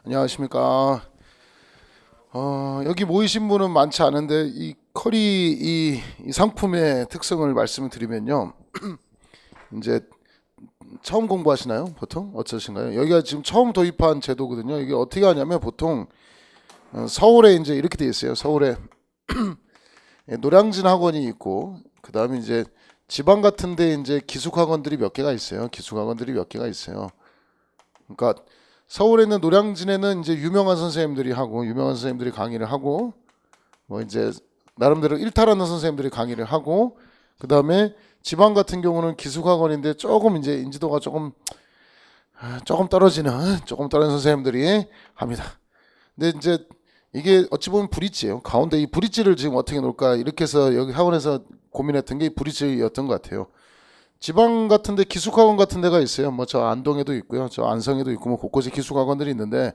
안녕하십니까. 여기 모이신 분은 많지 않은데 이 커리 이 상품의 특성을 말씀을 드리면요. 이제 처음 공부하시나요? 보통 어떠신가요? 여기가 지금 처음 도입한 제도거든요. 이게 어떻게 하냐면 보통 서울에 이제 이렇게 돼 있어요. 서울에 노량진 학원이 있고 그다음에 이제 지방 같은데 이제 기숙학원들이 몇 개가 있어요. 기숙학원들이 몇 개가 있어요. 그러니까 서울에 있는 노량진에는 이제 유명한 선생님들이 하고 유명한 선생님들이 강의를 하고 뭐 이제 나름대로 일탈하는 선생님들이 강의를 하고 그다음에 지방 같은 경우는 기숙학원인데 조금 이제 인지도가 조금 떨어지는 선생님들이 합니다. 근데 이제 이게 어찌 보면 브릿지예요. 가운데 이 브릿지를 지금 어떻게 놓을까 이렇게 해서 여기 학원에서 고민했던 게 이 브릿지였던 것 같아요. 지방 같은데 기숙학원 같은 데가 있어요. 뭐 저 안동에도 있고요. 저 안성에도 있고 뭐 곳곳에 기숙학원들이 있는데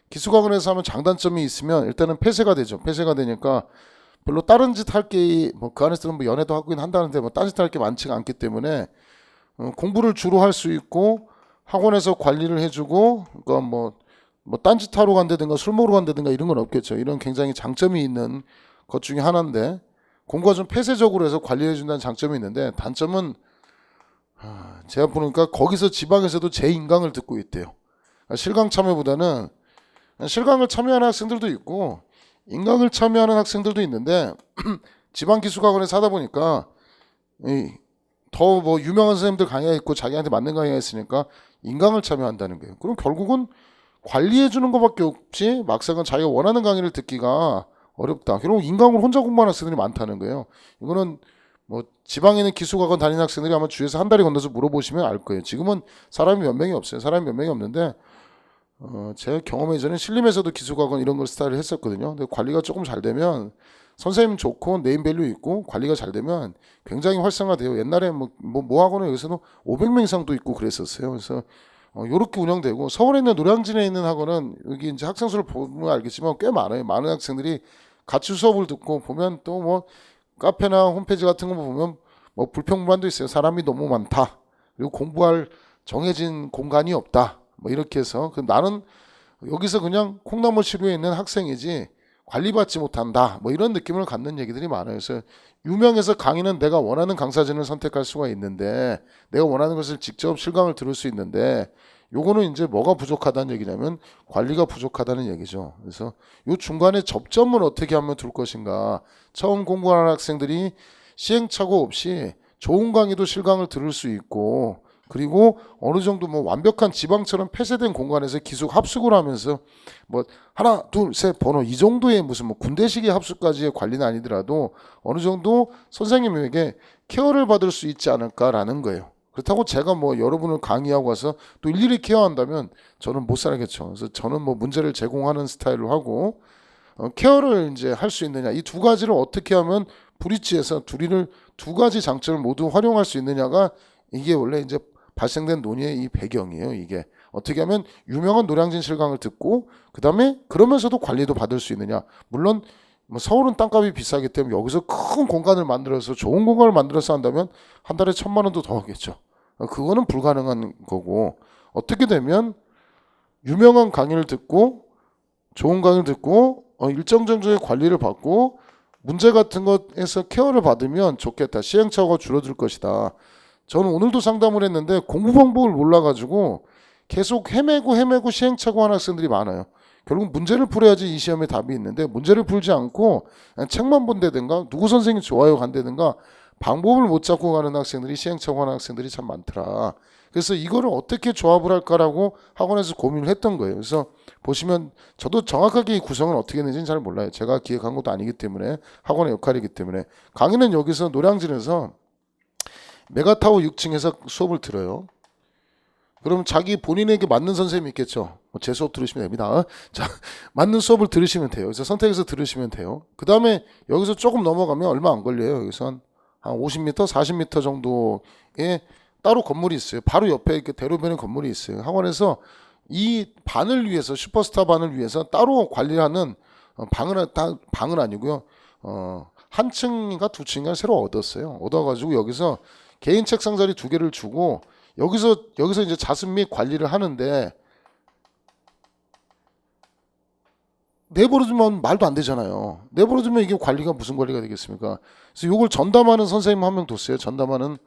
기숙학원에서 하면 장단점이 있으면 일단은 폐쇄가 되죠. 폐쇄가 되니까 별로 다른 짓 할 게 뭐 그 안에서는 뭐 연애도 하긴 한다는데 뭐 딴짓 할 게 많지가 않기 때문에 공부를 주로 할 수 있고 학원에서 관리를 해주고 그러니까 뭐 딴짓 하러 간다든가 술 먹으러 간다든가 이런 건 없겠죠. 이런 굉장히 장점이 있는 것 중에 하나인데 공부가 좀 폐쇄적으로 해서 관리해 준다는 장점이 있는데 단점은 제가 보니까 거기서 지방에서도 제 인강을 듣고 있대요. 그러니까 실강 참여보다는 실강을 참여하는 학생들도 있고 인강을 참여하는 학생들도 있는데 지방 기숙학원에서 하다 보니까 더 뭐 유명한 선생님들 강의가 있고 자기한테 맞는 강의가 있으니까 인강을 참여한다는 거예요. 그럼 결국은 관리해 주는 것밖에 없지 막상은 자기가 원하는 강의를 듣기가 어렵다. 결국 인강을 혼자 공부하는 학생들이 많다는 거예요. 이거는 뭐 지방에 있는 기숙학원 다니는 학생들이 아마 주위에서 한 다리 건너서 물어보시면 알 거예요. 지금은 사람이 몇 명이 없어요. 사람이 몇 명이 없는데 제 경험에 저는 신림에서도 기숙학원 이런 걸 스타일을 했었거든요. 근데 관리가 조금 잘 되면 선생님 좋고 네임밸류 있고 관리가 잘 되면 굉장히 활성화돼요. 옛날에 뭐 학원은 여기서도 500명 이상도 있고 그랬었어요. 그래서 요렇게 운영되고 서울에 있는 노량진에 있는 학원은 여기 이제 학생 수를 보면 알겠지만 꽤 많아요. 많은 학생들이 같이 수업을 듣고 보면 또 뭐 카페나 홈페이지 같은 거 보면 뭐 불평불만도 있어요. 사람이 너무 많다. 그리고 공부할 정해진 공간이 없다. 뭐 이렇게 해서 나는 여기서 그냥 콩나물 시루에 있는 학생이지 관리받지 못한다. 뭐 이런 느낌을 갖는 얘기들이 많아요. 그래서 유명해서 강의는 내가 원하는 강사진을 선택할 수가 있는데 내가 원하는 것을 직접 실강을 들을 수 있는데 요거는 이제 뭐가 부족하다는 얘기냐면 관리가 부족하다는 얘기죠. 그래서 요 중간에 접점을 어떻게 하면 둘 것인가. 처음 공부하는 학생들이 시행착오 없이 좋은 강의도 실강을 들을 수 있고 그리고 어느 정도 뭐 완벽한 지방처럼 폐쇄된 공간에서 기숙 합숙을 하면서 뭐 하나 둘 셋 번호 이 정도의 무슨 뭐 군대식의 합숙까지의 관리는 아니더라도 어느 정도 선생님에게 케어를 받을 수 있지 않을까라는 거예요. 그렇다고 제가 뭐 여러분을 강의하고 와서 또 일일이 케어한다면 저는 못 살겠죠. 그래서 저는 뭐 문제를 제공하는 스타일로 하고 케어를 이제 할 수 있느냐 이 두 가지를 어떻게 하면 브릿지에서 두 가지 장점을 모두 활용할 수 있느냐가 이게 원래 이제 발생된 논의의 이 배경이에요. 이게 어떻게 하면 유명한 노량진 실강을 듣고 그다음에 그러면서도 관리도 받을 수 있느냐. 물론 뭐 서울은 땅값이 비싸기 때문에 여기서 큰 공간을 만들어서 좋은 공간을 만들어서 한다면 한 달에 1,000만 원도 더 하겠죠. 그거는 불가능한 거고 어떻게 되면 유명한 강의를 듣고 좋은 강의를 듣고 일정 정도의 관리를 받고 문제 같은 것에서 케어를 받으면 좋겠다. 시행착오가 줄어들 것이다. 저는 오늘도 상담을 했는데 공부 방법을 몰라가지고 계속 헤매고 시행착오하는 학생들이 많아요. 결국 문제를 풀어야지 이 시험에 답이 있는데 문제를 풀지 않고 그냥 책만 본다든가 누구 선생님 좋아요 간다든가 방법을 못 잡고 가는 학생들이 시행착오하는 학생들이 참 많더라. 그래서 이거를 어떻게 조합을 할까라고 학원에서 고민을 했던 거예요. 그래서 보시면 저도 정확하게 이 구성을 어떻게 했는지는 잘 몰라요. 제가 기획한 것도 아니기 때문에 학원의 역할이기 때문에 강의는 여기서 노량진에서 메가타워 6층에서 수업을 들어요. 그럼 자기 본인에게 맞는 선생님이 있겠죠. 제 수업 들으시면 됩니다. 자, 맞는 수업을 들으시면 돼요. 그래서 선택해서 들으시면 돼요. 그 다음에 여기서 조금 넘어가면 얼마 안 걸려요. 여기서 한 50m, 40m 정도의 따로 건물이 있어요. 바로 옆에 이렇게 대로변에 건물이 있어요. 학원에서 이 반을 위해서 슈퍼스타 반을 위해서 따로 관리하는 방은 아니고요. 한 층인가 두 층인가 새로 얻었어요. 얻어가지고 여기서 개인 책상 자리 2개를 주고 여기서 이제 자습 및 관리를 하는데 내버려두면 말도 안 되잖아요. 내버려두면 이게 관리가 무슨 관리가 되겠습니까? 그래서 이걸 전담하는 선생님 한 명 뒀어요. 전담하는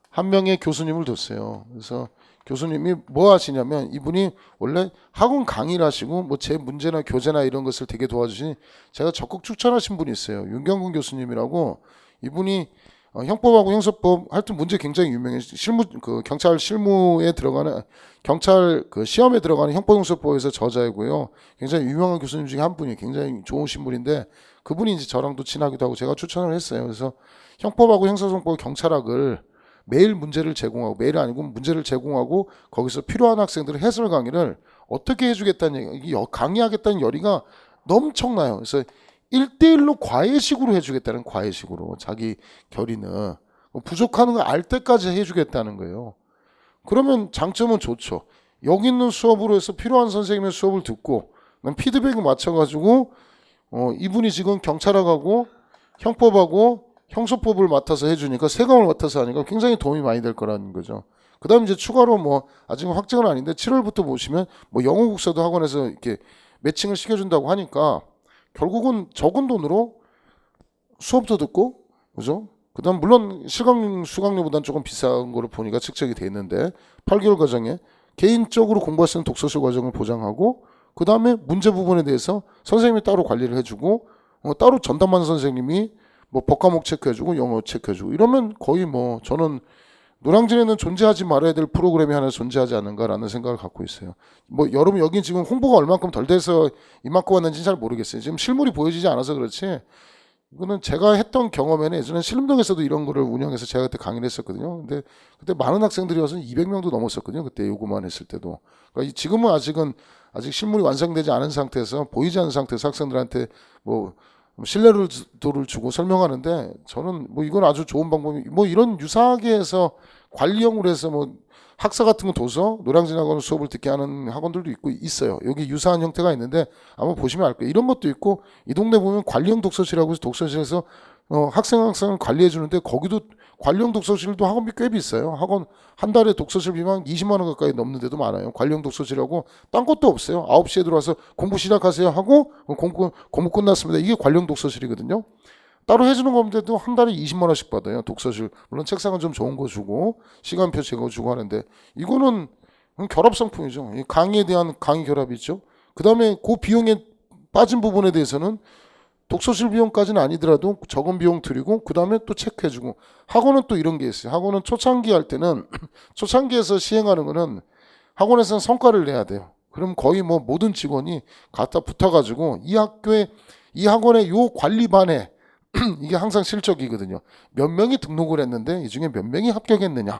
한 명의 교수님을 뒀어요. 그래서 교수님이 뭐 하시냐면 이분이 원래 학원 강의를 하시고 뭐 제 문제나 교재나 이런 것을 되게 도와주신 제가 적극 추천하신 분이 있어요. 윤경근 교수님이라고. 이분이 형법하고 형사법 하여튼 문제 굉장히 유명해. 실무 그 경찰 실무에 들어가는 경찰 그 시험에 들어가는 형법형사법에서 저자이고요. 굉장히 유명한 교수님 중에 한 분이 굉장히 좋으신 분인데 그분이 이제 저랑도 친하기도 하고 제가 추천을 했어요. 그래서 형법하고 형사소송법 경찰학을 매일 문제를 제공하고 매일 아니고 문제를 제공하고 거기서 필요한 학생들의 해설 강의를 어떻게 해주겠다는 얘기, 강의하겠다는 열의가 넘청나요. 그래서 1대1로 과외식으로 해주겠다는 과외식으로 자기 결의는 부족하는 거 알 때까지 해주겠다는 거예요. 그러면 장점은 좋죠. 여기 있는 수업으로 해서 필요한 선생님의 수업을 듣고 피드백을 맞춰가지고 이분이 지금 경찰학하고 형법하고 형소법을 맡아서 해주니까 세감을 맡아서 하니까 굉장히 도움이 많이 될 거라는 거죠. 그 다음 이제 추가로 뭐 아직은 확정은 아닌데 7월부터 보시면 뭐 영어 국사도 학원에서 이렇게 매칭을 시켜준다고 하니까 결국은 적은 돈으로 수업도 듣고 그죠? 그다음 물론 실강 수강료보다는 조금 비싼 거를 보니까 측정이 돼 있는데 8개월 과정에 개인적으로 공부할 수 있는 독서실 과정을 보장하고 그 다음에 문제 부분에 대해서 선생님이 따로 관리를 해주고 따로 전담하는 선생님이 뭐 법과목 체크해주고 영어 체크해주고 이러면 거의 뭐 저는 노량진에는 존재하지 말아야 될 프로그램이 하나 존재하지 않는가라는 생각을 갖고 있어요. 뭐 여러분 여긴 지금 홍보가 얼만큼 덜 돼서 이만큼 왔는지 잘 모르겠어요. 지금 실물이 보여지지 않아서 그렇지. 이거는 제가 했던 경험에는 예전에 신림동에서도 이런 거를 운영해서 제가 그때 강의를 했었거든요. 근데 그때 많은 학생들이 와서 200명도 넘었었거든요. 그때 요구만 했을 때도. 그러니까 지금은 아직 실물이 완성되지 않은 상태에서 보이지 않는 상태에서 학생들한테 뭐 신뢰를 주고 설명하는데 저는 뭐 이건 아주 좋은 방법이 뭐 이런 유사하게 해서 관리형으로 해서 뭐 학사 같은 거 둬서 노량진 학원 수업을 듣게 하는 학원들도 있어요. 여기 유사한 형태가 있는데 아마 보시면 알 거예요. 이런 것도 있고 이 동네 보면 관리형 독서실이라고 해서 독서실에서 학생을 관리해 주는데 거기도 관리형 독서실도 학원비 꽤 비싸요. 학원 한 달에 독서실비만 20만 원 가까이 넘는 데도 많아요. 관리형 독서실하고 딴 것도 없어요. 9시에 들어와서 공부 시작하세요 하고 공부 끝났습니다. 이게 관리형 독서실이거든요. 따로 해주는 건데도 한 달에 20만 원씩 받아요. 독서실. 물론 책상은 좀 좋은 거 주고 시간표 제거 주고 하는데 이거는 결합 상품이죠. 강의에 대한 강의 결합이 있죠. 그 다음에 그 비용에 빠진 부분에 대해서는 독서실 비용까지는 아니더라도 적은 비용 드리고 그 다음에 또 체크해주고 학원은 또 이런 게 있어요. 학원은 초창기 할 때는 초창기에서 시행하는 거는 학원에서는 성과를 내야 돼요. 그럼 거의 뭐 모든 직원이 갖다 붙어가지고 이 학교에 이 학원의 요 관리반에 이게 항상 실적이거든요. 몇 명이 등록을 했는데 이 중에 몇 명이 합격했느냐를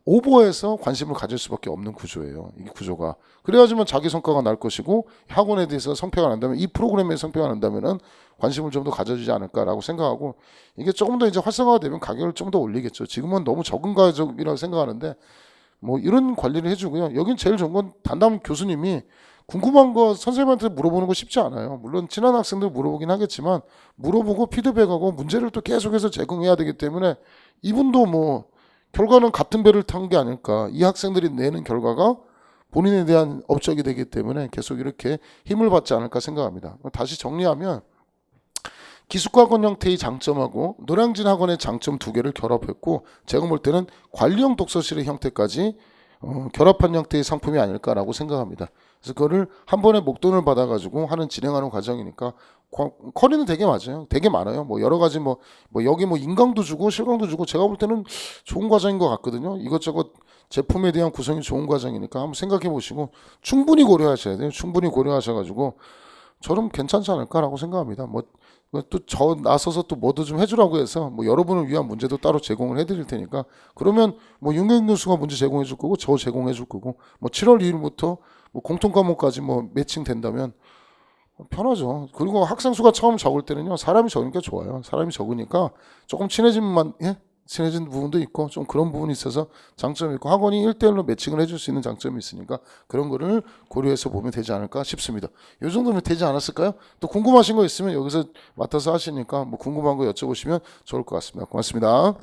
오버해서 관심을 가질 수밖에 없는 구조예요. 이 구조가. 그래야지만 자기 성과가 날 것이고 학원에 대해서 성패가 난다면 이 프로그램에 성패가 난다면은 관심을 좀 더 가져주지 않을까라고 생각하고 이게 조금 더 이제 활성화가 되면 가격을 좀 더 올리겠죠. 지금은 너무 적은 가격이라고 생각하는데 뭐 이런 관리를 해주고요. 여긴 제일 좋은 건 담당 교수님이 궁금한 거 선생님한테 물어보는 거 쉽지 않아요. 물론 친한 학생들 물어보긴 하겠지만 물어보고 피드백하고 문제를 또 계속해서 제공해야 되기 때문에 이분도 뭐 결과는 같은 배를 탄 게 아닐까. 이 학생들이 내는 결과가 본인에 대한 업적이 되기 때문에 계속 이렇게 힘을 받지 않을까 생각합니다. 다시 정리하면 기숙학원 형태의 장점하고 노량진 학원의 장점 두 개를 결합했고 제가 볼 때는 관리형 독서실의 형태까지 결합한 형태의 상품이 아닐까라고 생각합니다. 그래서 그거를 한 번에 목돈을 받아가지고 진행하는 과정이니까 커리는 되게 맞아요. 되게 많아요. 뭐 여러 가지 뭐 여기 뭐 인강도 주고 실강도 주고 제가 볼 때는 좋은 과정인 것 같거든요. 이것저것 제품에 대한 구성이 좋은 과정이니까 한번 생각해 보시고 충분히 고려하셔야 돼요. 충분히 고려하셔가지고 저는 괜찮지 않을까라고 생각합니다. 뭐 또 저 나서서 또 뭐도 좀 해주라고 해서 뭐 여러분을 위한 문제도 따로 제공을 해드릴 테니까 그러면 뭐 윤경 교수가 문제 제공해 줄 거고 저 제공해 줄 거고 뭐 7월 2일부터 뭐 공통 과목까지 뭐 매칭 된다면 편하죠. 그리고 학생 수가 처음 적을 때는요 사람이 적으니까 좋아요. 사람이 적으니까 조금 친해진 부분도 있고 좀 그런 부분이 있어서 장점이 있고 학원이 1대1로 매칭을 해줄 수 있는 장점이 있으니까 그런 거를 고려해서 보면 되지 않을까 싶습니다. 이 정도면 되지 않았을까요? 또 궁금하신 거 있으면 여기서 맡아서 하시니까 뭐 궁금한 거 여쭤보시면 좋을 것 같습니다. 고맙습니다.